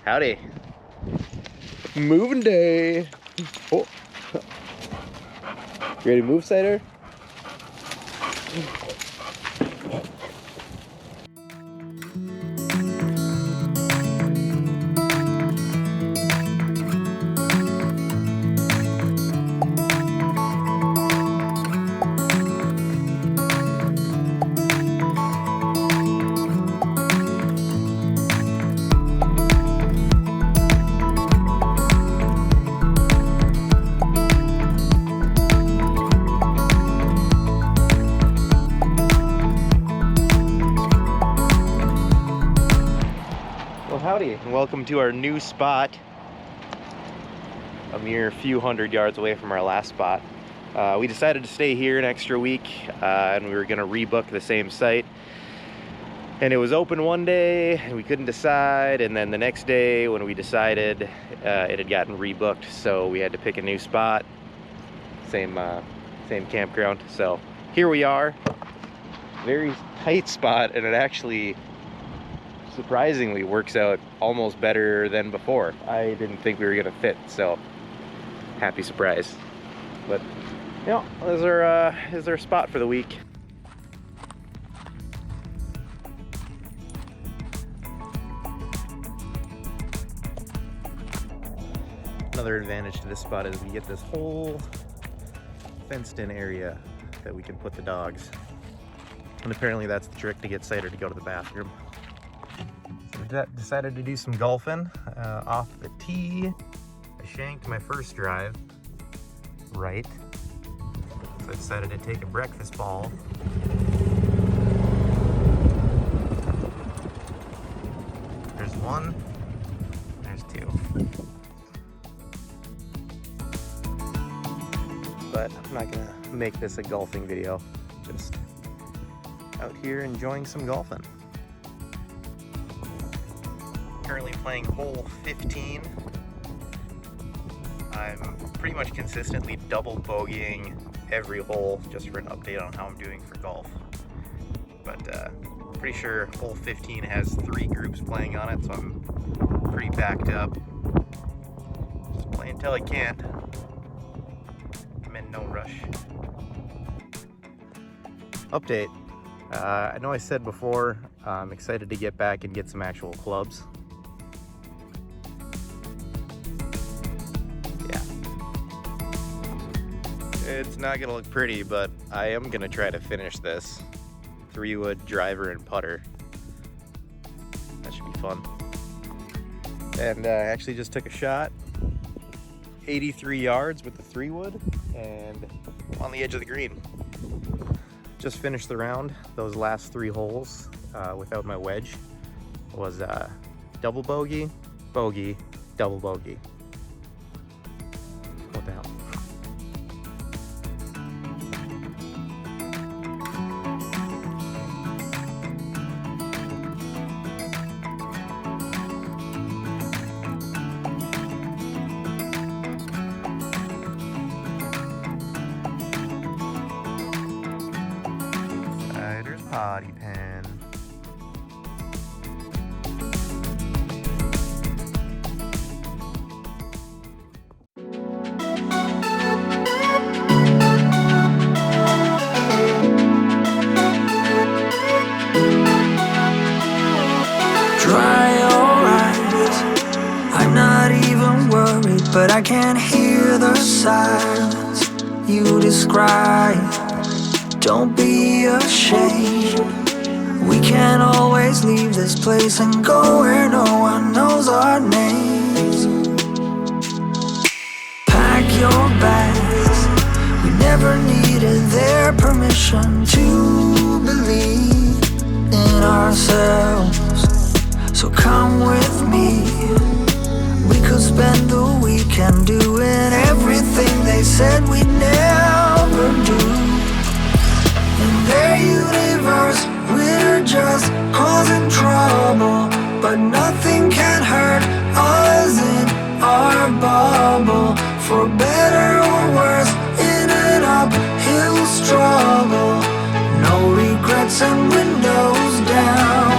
Howdy. Moving day. Oh. You ready to move, Cider? Howdy, and welcome to our new spot, a mere few hundred yards away from our last spot. We decided to stay here an extra week, and we were going to rebook the same site. And it was open one day, and we couldn't decide, and then the next day when we decided, it had gotten rebooked, so we had to pick a new spot. Same campground, so here we are. Very tight spot, and it actually surprisingly works out almost better than before. I didn't think we were gonna fit, so happy surprise. But you know, is our spot for the week. Another advantage to this spot is we get this whole fenced in area that we can put the dogs. And apparently that's the trick to get Cider to go to the bathroom. Decided to do some golfing off the tee. I shanked my first drive right, so I decided to take a breakfast ball. There's one, there's two. But I'm not gonna make this a golfing video, just out here enjoying some golfing. Currently playing hole 15. I'm pretty much consistently double bogeying every hole, just for an update on how I'm doing for golf. But pretty sure hole 15 has 3 groups playing on it, so I'm pretty backed up. Just play until I can't. I'm in no rush. Update. I know I said before, I'm excited to get back and get some actual clubs. It's not gonna look pretty, but I am gonna try to finish this 3-wood driver and putter. That should be fun. And I actually just took a shot, 83 yards with the 3-wood, and on the edge of the green. Just finished the round. Those last 3 holes without my wedge was double bogey, bogey, double bogey. What the hell? Body pen. Dry your eyes. I'm not even worried, but I can't hear the silence you describe. Don't be ashamed. We can always leave this place and go where no one knows our names. Pack your bags. We never needed their permission to believe in ourselves. So come with me. We could spend the weekend doing everything they said we'd never do. In their universe, we're just causing trouble, but nothing can hurt us in our bubble. For better or worse, in an uphill struggle. No regrets and windows down,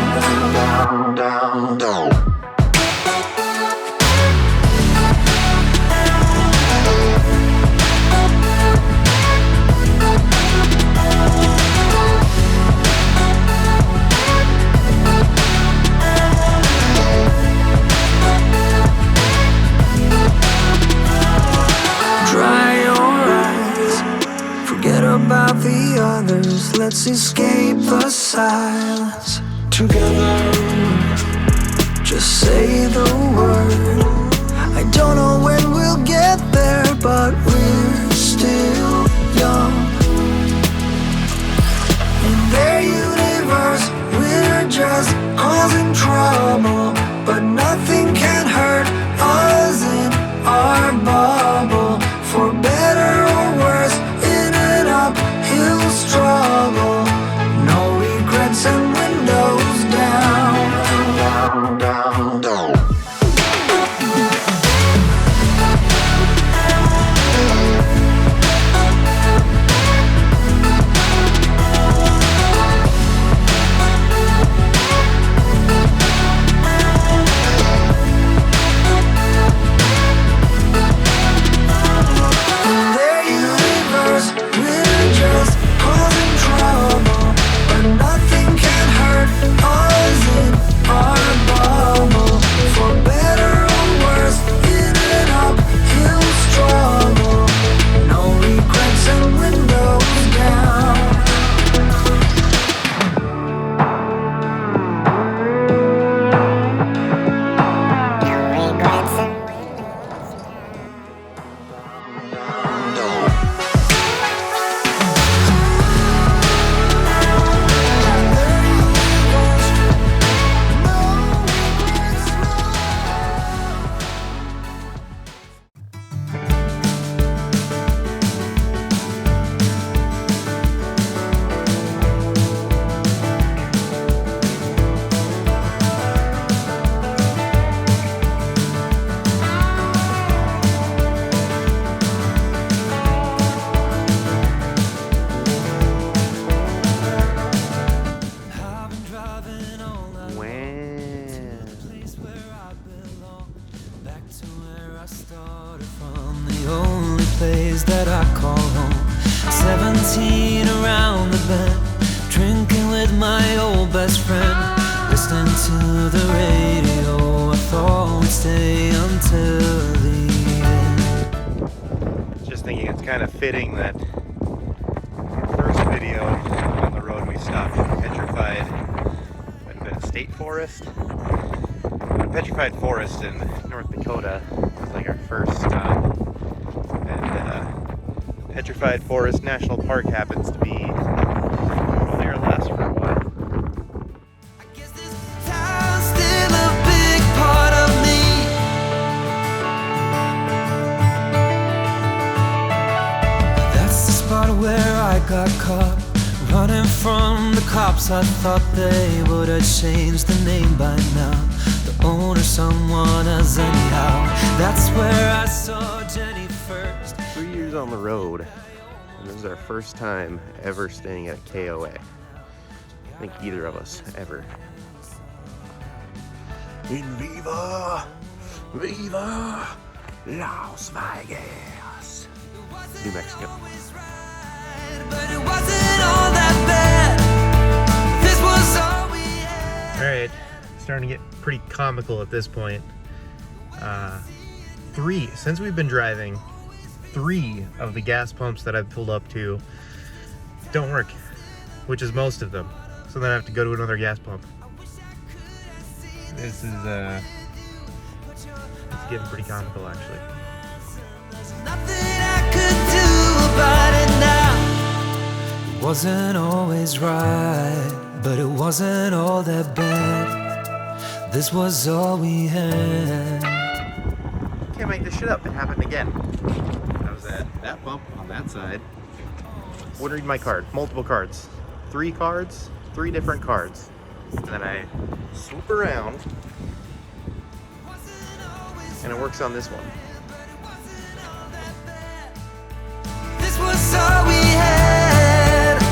down, down, down. let's escape the silence together. Just say the word. I don't know when we'll get there, but we're still young. In their universe, we're just causing trouble, but nothing can hurt us in our bubble. For better or worse, in an uphill struggle, no regrets and windows down, down, down, down. That I call home. 17 around the bend, drinking with my old best friend, listening to the radio. I thought we'd stay until the end. Just thinking it's kind of fitting that first video on the road we stopped in Petrified State Forest. Petrified Forest in North Dakota was like our first stop. Petrified Forest National Park happens to be only our last for a while. I guess this town's still a big part of me. That's the spot where I got caught, running from the cops. I thought they would have changed the name by now. The owner, someone else anyhow. That's where I saw Jenny first. 3 years on the road, and this is our first time ever staying at a KOA. I think either of us ever. In Viva Las Vegas, New Mexico. But it wasn't all that bad. This was all we had. Alright, starting to get pretty comical at this point. Since we've been driving, 3 of the gas pumps that I've pulled up to don't work, which is most of them. So then I have to go to another gas pump. This is it's getting pretty comical actually. Nothing I could do about it now. It wasn't always right, but it wasn't all that bad. This was all we had. Can't make this shit up. It happened again. I was at that bump on that side. Wouldn't read my card. Multiple cards. 3 cards. 3 different cards. And then I swoop around. And it works on this one. This was all we had.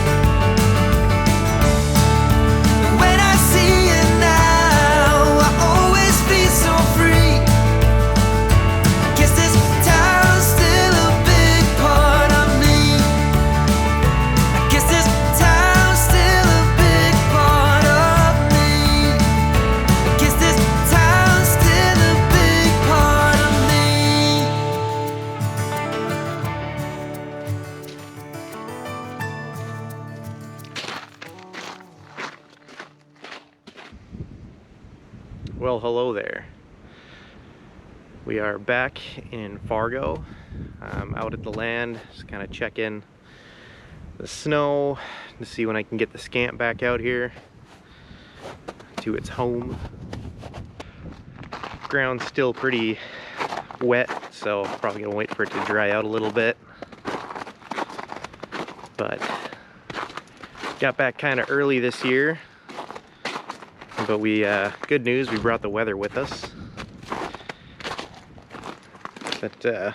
When I see it now, I always feel so free. Guess this town's still a big part of me. I guess this town's still a big part of me. I guess this town's still a big part of me. Well, hello there. We are back in Fargo. I'm out at the land, just kind of checking the snow to see when I can get the Scamp back out here to its home. Ground's still pretty wet, so probably gonna wait for it to dry out a little bit. But got back kind of early this year. But good news, we brought the weather with us. But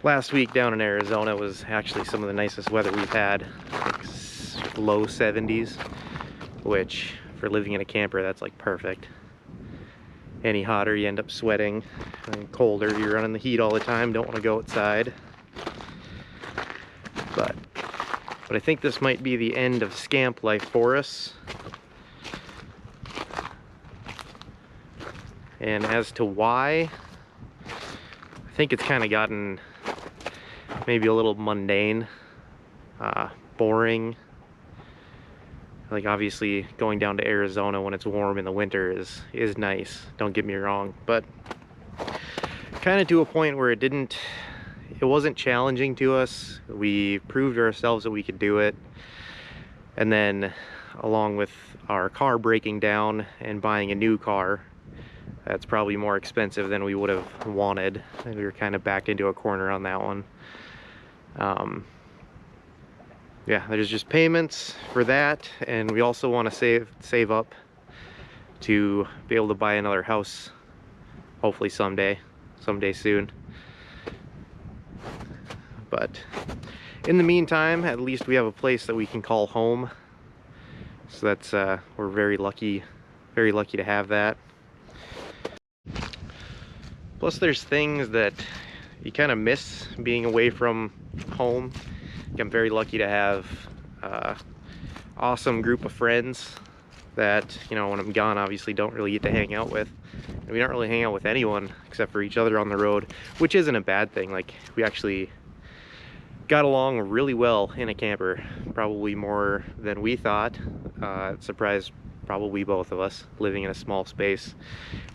last week down in Arizona was actually some of the nicest weather we've had. Like low 70s, which for living in a camper, that's like perfect. Any hotter, you end up sweating. And colder, you're running the heat all the time, don't want to go outside. But I think this might be the end of Scamp life for us. And as to why, I think it's kind of gotten maybe a little mundane, boring. Like obviously going down to Arizona when it's warm in the winter is nice, don't get me wrong, but kind of to a point where it wasn't challenging to us. We proved to ourselves that we could do it. And then along with our car breaking down and buying a new car, that's probably more expensive than we would have wanted. And we were kind of backed into a corner on that one. Yeah, there's just payments for that, and we also want to save up to be able to buy another house, hopefully someday soon. But in the meantime, at least we have a place that we can call home. So that's we're very lucky to have that. Plus there's things that you kind of miss being away from home. I'm very lucky to have an awesome group of friends that, you know, when I'm gone, obviously don't really get to hang out with. And we don't really hang out with anyone except for each other on the road, which isn't a bad thing. Like, we actually got along really well in a camper, probably more than we thought. It surprised probably both of us, living in a small space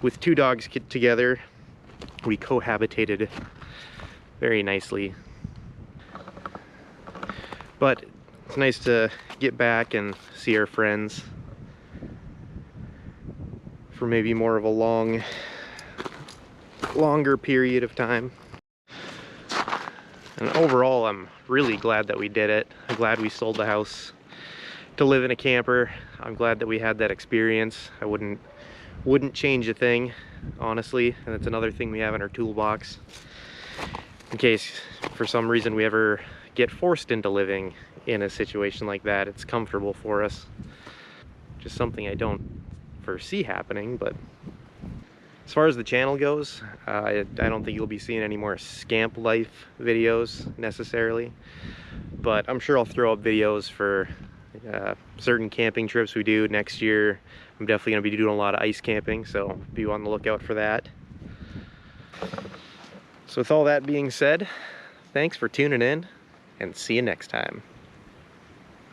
with two dogs together. We cohabitated very nicely. But it's nice to get back and see our friends for maybe more of a longer period of time. And overall, I'm really glad that we did it. I'm glad we sold the house to live in a camper. I'm glad that we had that experience. I wouldn't change a thing, honestly. And it's another thing we have in our toolbox in case for some reason we ever get forced into living in a situation like that. It's comfortable for us. Just something I don't foresee happening. But as far as the channel goes, I don't think you'll be seeing any more Scamp life videos necessarily, but I'm sure I'll throw up videos for certain camping trips we do next year. I'm definitely going to be doing a lot of ice camping, so be on the lookout for that. So with all that being said, thanks for tuning in, and see you next time.